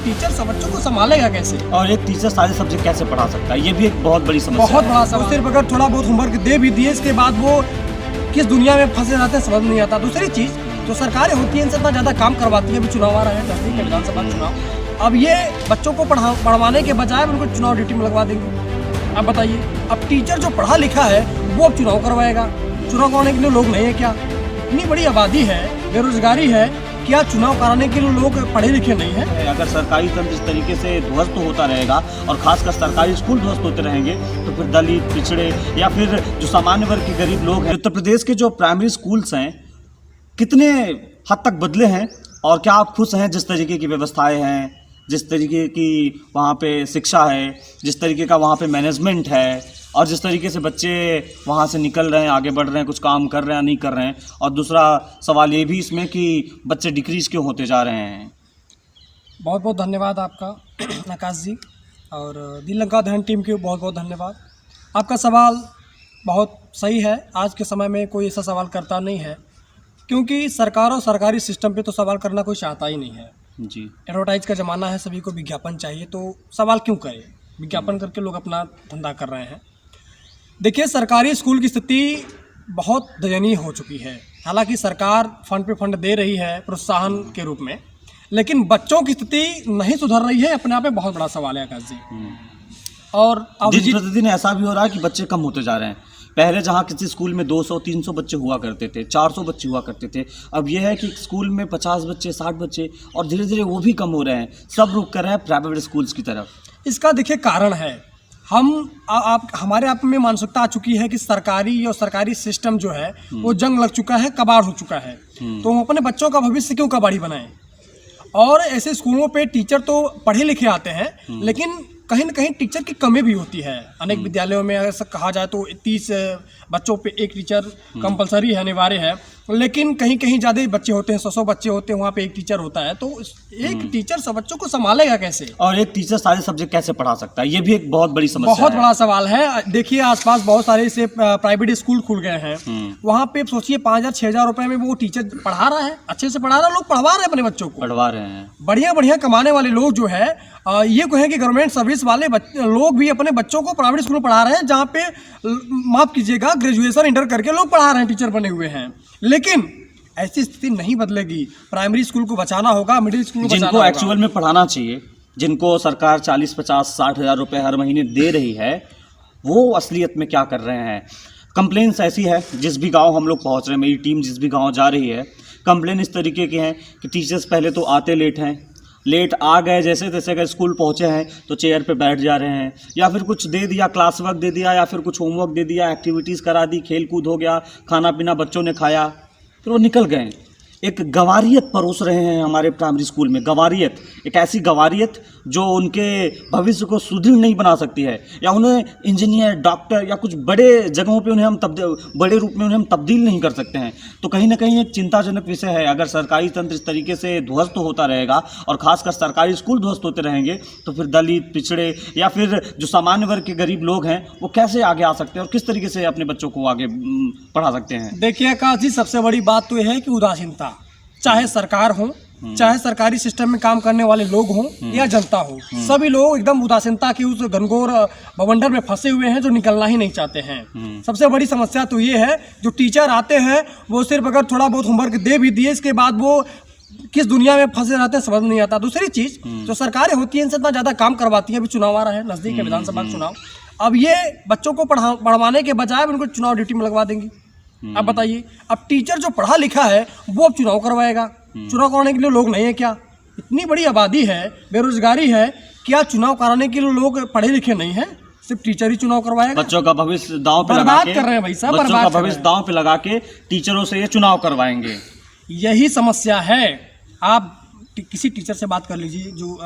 Teacher सब बच्चों को संभालेगा कैसे? और एक टीचर सारे सब्जेक्ट कैसे पढ़ा सकता है, ये भी एक बहुत बड़ी समस्या बहुत है। बड़ा सवाल। सिर्फ अगर थोड़ा बहुत होमवर्क दे भी दिए, इसके बाद वो किस दुनिया में फंसे रहते हैं समझ नहीं आता। दूसरी चीज़, जो सरकारें होती हैं इनसे इतना ज़्यादा काम करवाती है। अभी चुनाव आ रहा है, नज़दीक है विधानसभा चुनाव। अब ये बच्चों को पढ़वाने के बजाय उनको चुनाव ड्यूटी में लगवा देंगे। अब बताइए, अब टीचर जो पढ़ा लिखा है वो अब चुनाव करवाएगा। चुनाव करवाने के लिए लोग नहीं है क्या? इतनी बड़ी आबादी है, बेरोजगारी है, क्या चुनाव कराने के लिए लोग पढ़े लिखे नहीं हैं? अगर सरकारी तंत्र इस तरीके से ध्वस्त होता रहेगा और खासकर सरकारी स्कूल ध्वस्त होते रहेंगे तो फिर दलित, पिछड़े या फिर जो सामान्य वर्ग के गरीब लोग हैं, उत्तर प्रदेश के जो प्राइमरी स्कूल्स हैं कितने हद तक बदले हैं और क्या आप खुश हैं जिस तरीके की व्यवस्थाएं हैं, जिस तरीके की वहाँ पे शिक्षा है, जिस तरीके का वहाँ पे मैनेजमेंट है और जिस तरीके से बच्चे वहाँ से निकल रहे हैं, आगे बढ़ रहे हैं, कुछ काम कर रहे हैं, नहीं कर रहे हैं? और दूसरा सवाल ये भी इसमें कि बच्चे डिक्रीज क्यों होते जा रहे हैं? बहुत बहुत धन्यवाद आपका आकाश जी, और दिल लंका दहन टीम के बहुत बहुत धन्यवाद। आपका सवाल बहुत सही है। आज के समय में कोई ऐसा सवाल करता नहीं है, क्योंकि सरकार और सरकारी सिस्टम पे तो सवाल करना कोई चाहता ही नहीं है जी। एडवर्टाइज का ज़माना है, सभी को विज्ञापन चाहिए, तो सवाल क्यों करें? विज्ञापन करके लोग अपना धंधा कर रहे हैं। देखिए, सरकारी स्कूल की स्थिति बहुत दयनीय हो चुकी है। हालांकि सरकार फंड पे फंड दे रही है प्रोत्साहन के रूप में, लेकिन बच्चों की स्थिति नहीं सुधर रही है। अपने आप में बहुत बड़ा सवाल है आकाश जी। और दिन प्रतिदिन ऐसा भी हो रहा है कि बच्चे कम होते जा रहे हैं। पहले जहाँ किसी स्कूल में 200-300 बच्चे हुआ करते थे, 400 बच्चे हुआ करते थे, अब यह है कि स्कूल में 50 बच्चे, 60 बच्चे, और धीरे धीरे वो भी कम हो रहे हैं। सब रुक कर रहे हैं प्राइवेट स्कूल्स की तरफ। इसका देखिए कारण है, हमारे आप में मानसिकता आ चुकी है कि सरकारी और सरकारी सिस्टम जो है वो जंग लग चुका है, कबाड़ हो चुका है। तो हम अपने बच्चों का भविष्य क्यों कबाड़ी बनाएं? और ऐसे स्कूलों पे टीचर तो पढ़े लिखे आते हैं, लेकिन कहीं ना कहीं टीचर की कमी भी होती है। अनेक विद्यालयों में अगर कहा जाए तो 30 बच्चों पे एक टीचर कंपलसरी है, अनिवार्य है, लेकिन कहीं कहीं ज़्यादा बच्चे होते हैं, 100 बच्चे होते हैं, वहाँ पे एक टीचर होता है। तो एक टीचर सब बच्चों को संभालेगा कैसे? और एक टीचर सारे सब्जेक्ट कैसे पढ़ा सकता है, ये भी एक बहुत बड़ी समस्या है। बहुत बड़ा सवाल है। देखिए, आसपास बहुत सारे ऐसे प्राइवेट स्कूल खुल गए हैं, वहाँ पे सोचिए 5,000-6,000 रुपए में वो टीचर पढ़ा रहा है, अच्छे से पढ़ा रहा है, लोग पढ़वा रहे हैं अपने बच्चों को, पढ़वा रहे हैं। बढ़िया बढ़िया कमाने वाले लोग जो है ये कहें कि गवर्नमेंट सर्विस वाले लोग भी अपने बच्चों को प्राइवेट स्कूल में पढ़ा रहे हैं, जहाँ पे माफ कीजिएगा ग्रेजुएशन इंटर करके लोग पढ़ा रहे हैं, टीचर बने हुए हैं। लेकिन ऐसी स्थिति नहीं बदलेगी। प्राइमरी स्कूल को बचाना होगा, मिडिल स्कूल को बचाना होगा। जिनको एक्चुअल में पढ़ाना चाहिए, जिनको सरकार 40-50-60 हज़ार रुपये हर महीने दे रही है, वो असलियत में क्या कर रहे हैं? कंप्लेंट्स ऐसी है, जिस भी गांव हम लोग पहुंच रहे हैं, मेरी टीम जिस भी गांव जा रही है, कंप्लेन इस तरीके के हैं कि टीचर्स पहले तो आते लेट हैं, लेट आ गए, जैसे तैसे अगर स्कूल पहुंचे हैं तो चेयर पे बैठ जा रहे हैं, या फिर कुछ दे दिया, क्लास वर्क दे दिया, या फिर कुछ होमवर्क दे दिया, एक्टिविटीज़ करा दी, खेल कूद हो गया, खाना पीना बच्चों ने खाया, फिर वो निकल गए। एक गवारियत परोस रहे हैं हमारे प्राइमरी स्कूल में। गवारियत, एक ऐसी गवारियत जो उनके भविष्य को सुदृढ़ नहीं बना सकती है, या उन्हें इंजीनियर, डॉक्टर या कुछ बड़े जगहों पे उन्हें हम बड़े रूप में उन्हें हम तब्दील नहीं कर सकते हैं। तो कहीं ना कहीं एक चिंताजनक विषय है। अगर सरकारी तंत्र इस तरीके से ध्वस्त होता रहेगा और खासकर सरकारी स्कूल ध्वस्त होते रहेंगे तो फिर दलित, पिछड़े या फिर जो सामान्य वर्ग के गरीब लोग हैं वो कैसे आगे आ सकते हैं और किस तरीके से अपने बच्चों को आगे पढ़ा सकते हैं? देखिए आकाश जी, सबसे बड़ी बात तो यह है कि उदासीनता, चाहे सरकार हो, चाहे सरकारी सिस्टम में काम करने वाले लोग हों या जनता हो, सभी लोग एकदम उदासीनता की उस घनघोर बवंडर में फंसे हुए हैं जो निकलना ही नहीं चाहते हैं। सबसे बड़ी समस्या तो ये है, जो टीचर आते हैं वो सिर्फ अगर थोड़ा बहुत होमवर्क दे भी दिए, इसके बाद वो किस दुनिया में फंसे रहते हैं समझ नहीं आता। दूसरी चीज़, जो सरकारें होती हैं इनसे इतना ज़्यादा काम करवाती हैं। अभी चुनाव आ रहा है, नज़दीक है विधानसभा चुनाव। अब ये बच्चों को पढ़वाने के बजाय उनको चुनाव ड्यूटी में लगवा देंगी। अब बताइए, अब टीचर जो पढ़ा लिखा है वो अब चुनाव करवाएगा। चुनाव कराने के लिए लोग नहीं है क्या? इतनी बड़ी आबादी है, बेरोजगारी है, क्या चुनाव कराने के लिए लोग पढ़े लिखे नहीं हैं? सिर्फ टीचर ही चुनाव करवाएगा? बच्चों का भविष्य दांव पे लगा बर्बाद के कर रहे हैं भाई साहब, बच्चों का भविष्य दांव पे लगा के टीचरों से ये चुनाव करवाएंगे। यही समस्या है। आप किसी टीचर से बात कर लीजिए जो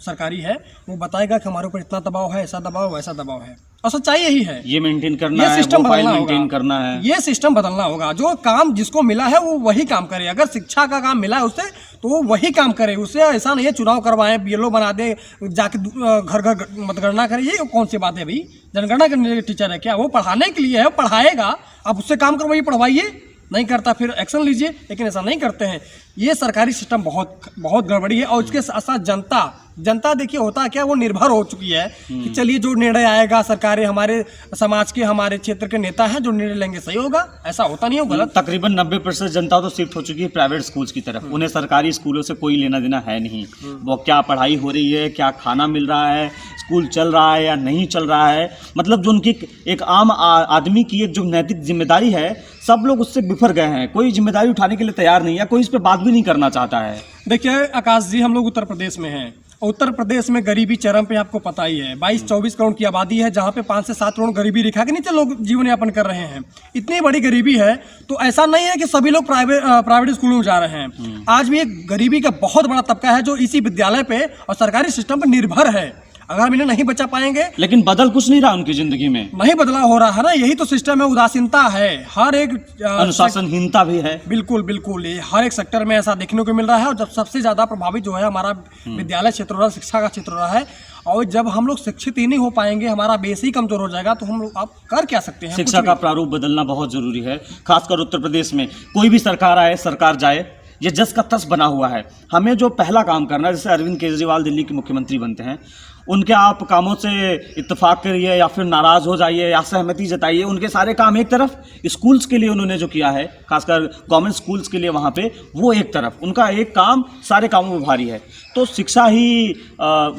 सरकारी है, वो बताएगा कि हमारे ऊपर इतना दबाव है, ऐसा दबाव, वैसा दबाव है, और सच्चाई यही है। ये मेंटेन करना ये है, सिस्टम वो फाइल बदलना मेंटेन होगा, करना है। ये सिस्टम बदलना होगा। जो काम जिसको मिला है वो वही काम करे। अगर शिक्षा का काम मिला है उसे, तो वो वही काम करे। उससे ऐसा नहीं है चुनाव करवाएं, बीएलओ बना दे, जाके घर घर मतगणना करे। ये कौन सी बात है भाई? जनगणना करने टीचर है क्या? वो पढ़ाने के लिए है, पढ़ाएगा। आप उससे काम करवाइए, पढ़वाइए। नहीं करता फिर एक्शन लीजिए, लेकिन ऐसा नहीं करते हैं। ये सरकारी सिस्टम बहुत बहुत गड़बड़ी है, और उसके साथ साथ जनता जनता देखिए होता क्या, वो निर्भर हो चुकी है कि चलिए जो निर्णय आएगा, सरकारें हमारे समाज के, हमारे क्षेत्र के नेता हैं जो निर्णय लेंगे सही होगा, ऐसा होता नहीं हो गलत। तकरीबन 90% जनता तो शिफ्ट हो चुकी है प्राइवेट स्कूल्स की तरफ। उन्हें सरकारी स्कूलों से कोई लेना देना है नहीं। वो क्या पढ़ाई हो रही है, क्या खाना मिल रहा है, स्कूल चल रहा है या नहीं चल रहा है, मतलब जो उनकी एक आम आदमी की एक जो नैतिक जिम्मेदारी है, सब लोग उससे बिफर गए हैं। कोई जिम्मेदारी उठाने के लिए तैयार नहीं है, कोई इस पर बात भी नहीं करना चाहता है। देखिए आकाश जी, हम लोग उत्तर प्रदेश में हैं। उत्तर प्रदेश में गरीबी चरम पे आपको पता ही है। 22-24 करोड़ की आबादी है, जहाँ पे 5 से 7 करोड़ गरीबी रेखा के नीचे लोग जीवन यापन कर रहे हैं। इतनी बड़ी गरीबी है, तो ऐसा नहीं है कि सभी लोग प्राइवेट स्कूलों में जा रहे हैं। आज भी एक गरीबी का बहुत बड़ा तबका है जो इसी विद्यालय पे और सरकारी सिस्टम पर निर्भर है। अगर हम इन्हें नहीं बचा पाएंगे, लेकिन बदल कुछ नहीं रहा उनकी जिंदगी में, नहीं बदलाव हो रहा है ना, यही तो सिस्टम है। उदासीनता है, हर एक अनुशासनहीनता भी है। बिल्कुल बिल्कुल, ये हर एक सेक्टर में ऐसा देखने को मिल रहा है। और जब सबसे ज्यादा प्रभावित जो है हमारा विद्यालय क्षेत्र रहा, शिक्षा का क्षेत्र रहा है। और जब हम लोग शिक्षित ही नहीं हो पाएंगे, हमारा बेस ही कमजोर हो जाएगा, तो हम लोग आप कर क्या सकते हैं? शिक्षा का प्रारूप बदलना बहुत जरूरी है, खासकर उत्तर प्रदेश में। कोई भी सरकार आए, सरकार जाए, ये जस का तस बना हुआ है। हमें जो पहला काम करना है, जैसे अरविंद केजरीवाल दिल्ली के मुख्यमंत्री बनते हैं, उनके आप कामों से इत्तेफाक करिए या फिर नाराज़ हो जाइए या सहमति जताइए, उनके सारे काम एक तरफ, स्कूल्स के लिए उन्होंने जो किया है, खासकर गवर्नमेंट स्कूल्स के लिए वहाँ पे, वो एक तरफ, उनका एक काम सारे कामों में भारी है। तो शिक्षा ही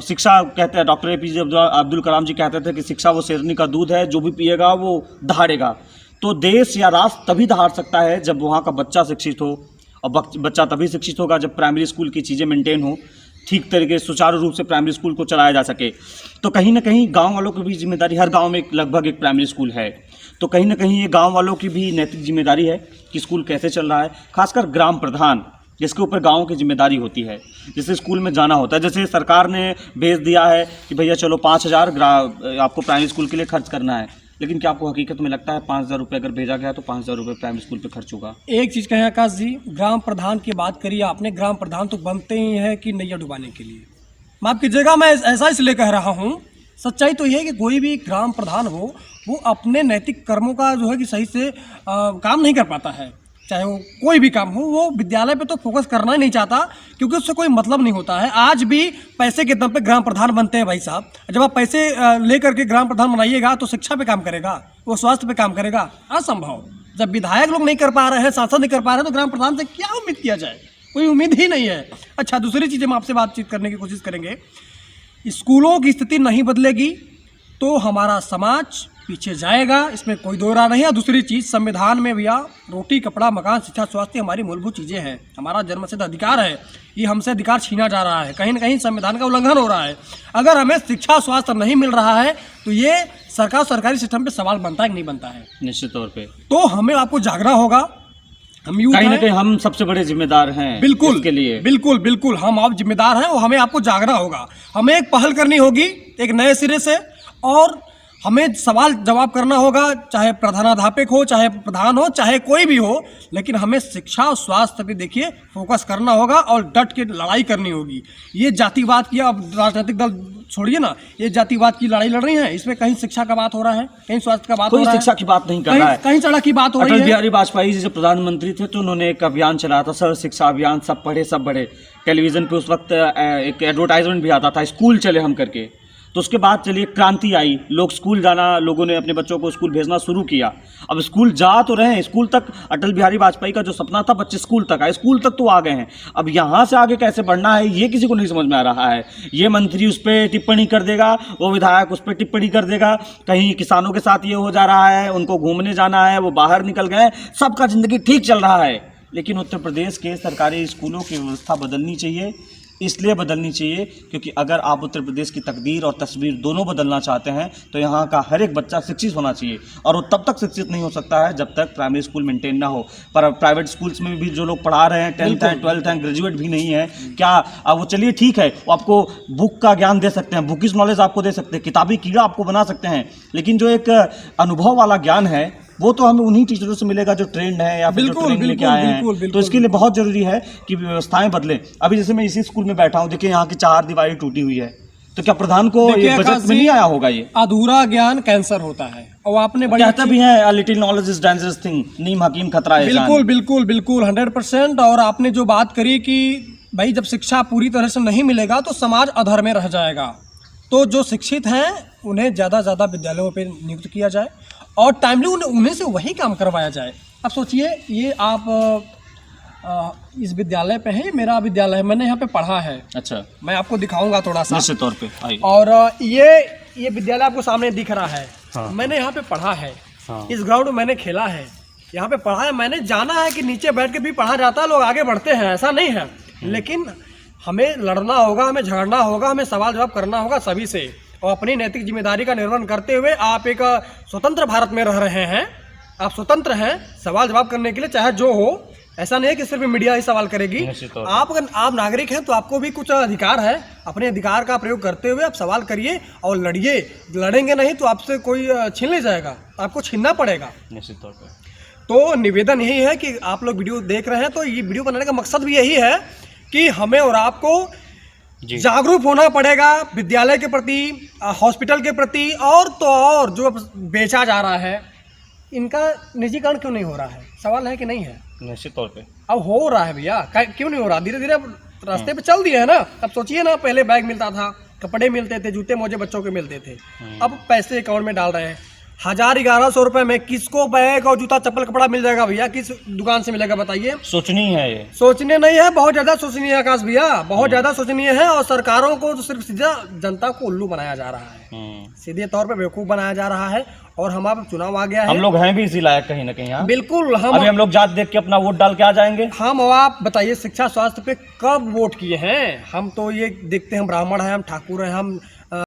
शिक्षा कहते हैं, डॉक्टर APJ अब्दुल कलाम जी कहते थे कि शिक्षा वो शेरनी का दूध है, जो भी पिएगा वो दहाड़ेगा। तो देश या राष्ट्र तभी दहाड़ सकता है जब वहाँ का बच्चा शिक्षित हो, और बच्चा तभी शिक्षित होगा जब प्राइमरी स्कूल की चीज़ें मेंटेन हो, ठीक तरीके से सुचारू रूप से प्राइमरी स्कूल को चलाया जा सके। तो कहीं ना कहीं गांव वालों की भी जिम्मेदारी, हर गांव में लगभग एक प्राइमरी स्कूल है, तो कहीं ना कहीं ये गांव वालों की भी नैतिक जिम्मेदारी है कि स्कूल कैसे चल रहा है। खासकर ग्राम प्रधान, जिसके ऊपर गाँव की जिम्मेदारी होती है, जैसे स्कूल में जाना होता है। जैसे सरकार ने भेज दिया है कि भैया चलो 5,000 आपको प्राइमरी स्कूल के लिए खर्च करना है, लेकिन क्या आपको हकीकत में लगता है 5,000 रुपये अगर भेजा गया तो 5,000 रुपये प्राइमरी स्कूल पे खर्च होगा? एक चीज़ कहें आकाश जी, ग्राम प्रधान की बात करिए आपने, ग्राम प्रधान तो बनते ही हैं कि नैया डुबाने के लिए। माफ़ कीजिएगा, मैं ऐसा इसलिए कह रहा हूँ, सच्चाई तो ये है कि कोई भी ग्राम प्रधान हो, वो अपने नैतिक कर्मों का जो है कि सही से काम नहीं कर पाता है। चाहे वो कोई भी काम हो, वो विद्यालय पे तो फोकस करना ही नहीं चाहता, क्योंकि उससे कोई मतलब नहीं होता है। आज भी पैसे के दम पे ग्राम प्रधान बनते हैं भाई साहब। जब आप पैसे लेकर के ग्राम प्रधान बनाइएगा तो शिक्षा पे काम करेगा, वो स्वास्थ्य पे काम करेगा? असंभव। जब विधायक लोग नहीं कर पा रहे हैं, सांसद नहीं कर पा रहे हैं, तो ग्राम प्रधान से क्या उम्मीद किया जाए? कोई उम्मीद ही नहीं है। अच्छा, दूसरी चीज़ हम आपसे बातचीत करने की कोशिश करेंगे। स्कूलों की स्थिति नहीं बदलेगी तो हमारा समाज पीछे जाएगा, इसमें कोई दो राय नहीं है। दूसरी चीज़, संविधान में भैया रोटी, कपड़ा, मकान, शिक्षा, स्वास्थ्य हमारी मूलभूत चीज़ें हैं, हमारा जन्मसिद्ध अधिकार है। ये हमसे अधिकार छीना जा रहा है, कहीं ना कहीं संविधान का उल्लंघन हो रहा है। अगर हमें शिक्षा, स्वास्थ्य नहीं मिल रहा है तो ये सरकारी सिस्टम पे सवाल बनता है कि नहीं बनता है? निश्चित तौर पे। तो हमें आपको जागना होगा। हम कहीं ना कहीं हम सबसे बड़े जिम्मेदार हैं बिल्कुल इसके लिए। बिल्कुल बिल्कुल, हम आप जिम्मेदार हैं, वो हमें आपको जागना होगा। हमें एक पहल करनी होगी एक नए सिरे से, और हमें सवाल जवाब करना होगा, चाहे प्रधानाध्यापक हो, चाहे प्रधान हो, चाहे कोई भी हो, लेकिन हमें शिक्षा और स्वास्थ्य पे देखिए फोकस करना होगा और डट के लड़ाई करनी होगी। ये जातिवाद की, अब राजनीतिक दल छोड़िए ना, ये जातिवाद की लड़ाई लड़ रही है, इसमें कहीं शिक्षा का बात हो रहा है, कहीं स्वास्थ्य का बात हो रहा है, शिक्षा की बात नहीं कर रहा है, कहीं सड़क की बात हो रही है। अटल बिहारी वाजपेयी जी जब प्रधानमंत्री थे तो उन्होंने एक अभियान चलाया था, सर्व शिक्षा अभियान, सब पढ़े सब बढ़े। टेलीविजन पे उस वक्त एक एडवर्टाइजमेंट भी आता था, स्कूल चले हम करके। तो उसके बाद चलिए क्रांति आई, लोग स्कूल जाना, लोगों ने अपने बच्चों को स्कूल भेजना शुरू किया। अब स्कूल जा तो रहे हैं, स्कूल तक अटल बिहारी वाजपेयी का जो सपना था बच्चे स्कूल तक आए, स्कूल तक तो आ गए हैं। अब यहाँ से आगे कैसे बढ़ना है ये किसी को नहीं समझ में आ रहा है। ये मंत्री उस पर टिप्पणी कर देगा, वो विधायक उस पर टिप्पणी कर देगा, कहीं किसानों के साथ ये हो जा रहा है, उनको घूमने जाना है, वो बाहर निकल गए, सबका ज़िंदगी ठीक चल रहा है। लेकिन उत्तर प्रदेश के सरकारी स्कूलों की व्यवस्था बदलनी चाहिए। इसलिए बदलनी चाहिए क्योंकि अगर आप उत्तर प्रदेश की तकदीर और तस्वीर दोनों बदलना चाहते हैं तो यहाँ का हर एक बच्चा शिक्षित होना चाहिए, और वो तब तक शिक्षित नहीं हो सकता है जब तक प्राइमरी स्कूल मेंटेन ना हो। पर प्राइवेट स्कूल्स में भी जो लोग पढ़ा रहे हैं, 10th हैं, 12th हैं, ग्रेजुएट भी नहीं है क्या? अब वो चलिए ठीक है, वो आपको बुक का ज्ञान दे सकते हैं, बुकिश नॉलेज आपको दे सकते हैं, किताबी कीड़ा आपको बना सकते हैं, लेकिन जो एक अनुभव वाला ज्ञान है वो तो हमें उन्हीं टीचरों से मिलेगा जो ट्रेंड है या फिर जो ट्रेनिंग लेके आए हैं। तो इसके लिए बहुत जरूरी है कि व्यवस्थाएं बदलें। अभी जैसे मैं इसी स्कूल में बैठा हूँ, देखिए यहाँ की 4 दीवारें टूटी हुई है, तो क्या प्रधान को ये बजट में नहीं आया होगा? ये अधूरा ज्ञान कैंसर होता है, और आपने कहता भी है, little knowledge is dangerous thing, नीम हकीम खतरा है। बिल्कुल बिल्कुल बिल्कुल 100%। और आपने जो बात करी कि भाई जब शिक्षा पूरी तरह से नहीं मिलेगा तो समाज अधर में रह जाएगा। तो जो शिक्षित हैं उन्हें ज़्यादा से ज़्यादा विद्यालयों पे नियुक्त किया जाए और टाइमली उन्हें से वही काम करवाया जाए। अब सोचिए, ये आप इस विद्यालय पे है, मेरा विद्यालय है, मैंने यहाँ पे पढ़ा है। अच्छा, मैं आपको दिखाऊंगा थोड़ा सा निश्चित तौर पे आइए। और ये विद्यालय आपको सामने दिख रहा है। हाँ। मैंने यहाँ पे पढ़ा है। हाँ। इस ग्राउंड में मैंने खेला है, यहाँ पे पढ़ा है। मैंने जाना है कि नीचे बैठ के भी पढ़ा जाता है, लोग आगे बढ़ते हैं, ऐसा नहीं है। लेकिन हमें लड़ना होगा, हमें झगड़ना होगा, हमें सवाल जवाब करना होगा सभी से, और अपनी नैतिक जिम्मेदारी का निर्वहन करते हुए आप एक स्वतंत्र भारत में रह रहे हैं। आप स्वतंत्र हैं सवाल जवाब करने के लिए, चाहे जो हो। ऐसा नहीं है कि सिर्फ मीडिया ही सवाल करेगी। आप अगर आप नागरिक हैं तो आपको भी कुछ अधिकार है। अपने अधिकार का प्रयोग करते हुए आप सवाल करिए और लड़िए। लड़ेंगे नहीं तो आपसे कोई छीन ले जाएगा, आपको छीनना पड़ेगा। निश्चित तौर पे तो निवेदन यही है कि आप लोग वीडियो देख रहे हैं तो ये वीडियो बनाने का मकसद भी यही है कि हमें और आपको जागरूक होना पड़ेगा विद्यालय के प्रति, हॉस्पिटल के प्रति, और तो और जो बेचा जा रहा है इनका निजीकरण क्यों नहीं हो रहा है, सवाल है कि नहीं है। निश्चित तौर पे अब हो रहा है भैया, क्यों नहीं हो रहा? धीरे धीरे अब रास्ते पे चल दिए है ना। अब सोचिए ना, पहले बैग मिलता था, कपड़े मिलते थे, जूते मोजे बच्चों के मिलते थे। अब पैसे अकाउंट में डाल रहे हैं। 1000-1100 रुपए में किसको बैग और जूता चप्पल कपड़ा मिल जाएगा भैया? किस दुकान से मिलेगा बताइए? सोचनी है ये, सोचने नहीं है, बहुत ज्यादा सोचनीय है आकाश भैया, बहुत ज्यादा सोचनीय है। और सरकारों को तो सिर्फ सीधा जनता को उल्लू बनाया जा रहा है, सीधे तौर पे बेवकूफ बनाया जा रहा है। और हमारा चुनाव आ गया है, हम लोग हैं भी इसी लायक कहीं ना कहीं। हाँ बिल्कुल। अभी हम लोग जात देख के अपना वोट डाल के आ जाएंगे। हम आप बताइए शिक्षा स्वास्थ्य पे कब वोट किए हैं? हम तो ये देखते हैं, हम ब्राह्मण हैं, हम ठाकुर हैं, हम